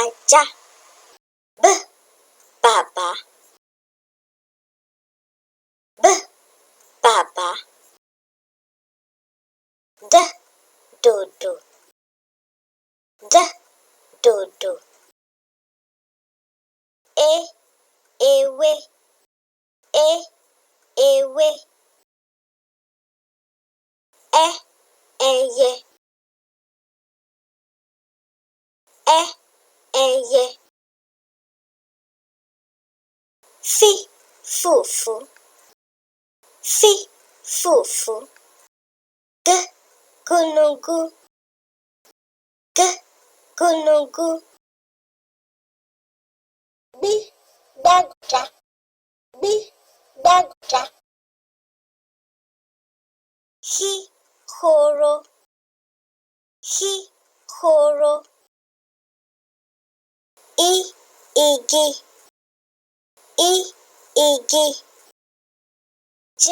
ajá. B, bàbá. B, bàbá. D, dòdò. D, dòdò. E, ewé. E, ewé. Ẹ, ẹyẹ. Ẹ, ẹyẹ. Fí, fùfú. Fí, fùfú. G, gúnugú. G, gúnugú. B, gbájá. B, gbájá. Hí, horo. Hí, horo. I, igi. I, igi. J,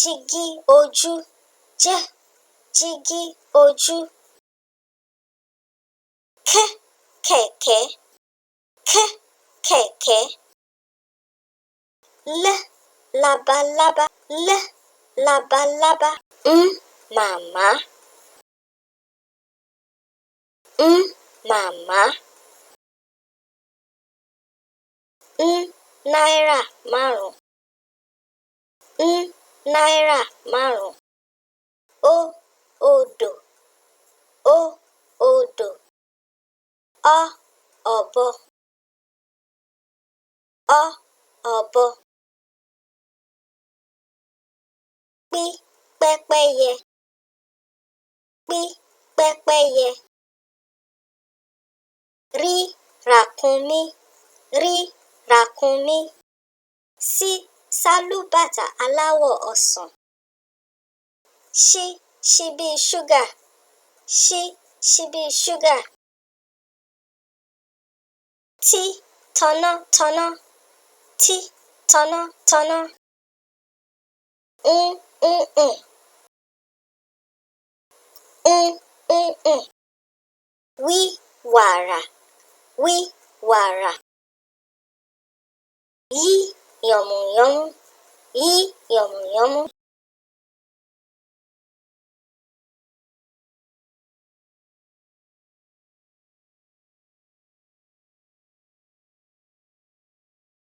jígí ojú. J, jígí ojú. K, kẹ̀kẹ́. K, kẹ̀kẹ́. L, labalábá. L, labalábá. M, màmá. M, màmá. N, náírà márùn. N, náírà márùn. O, odò. O, odò. Ọ, ọ̀bọ. Ọ, ọ̀bọ. P, pẹ́pẹ́yẹ. P, pẹ́pẹ́yẹ. R, ràkúnmí. R, ràkúnmí. S, sálúbàtà aláwọ̀ ọsàn. Ṣ, ṣíbí ṣúgà. Ṣ, ṣíbí ṣúgà. T, tọ̀nà-tọ̀nà. T, tọ̀nà-tọ̀nà. N, ǹ-ǹ. N, ǹ-ǹ. Wí, wàrà. Wí, wàrà. Yí, yànmùyánmú. Yí, yànmùyánmú.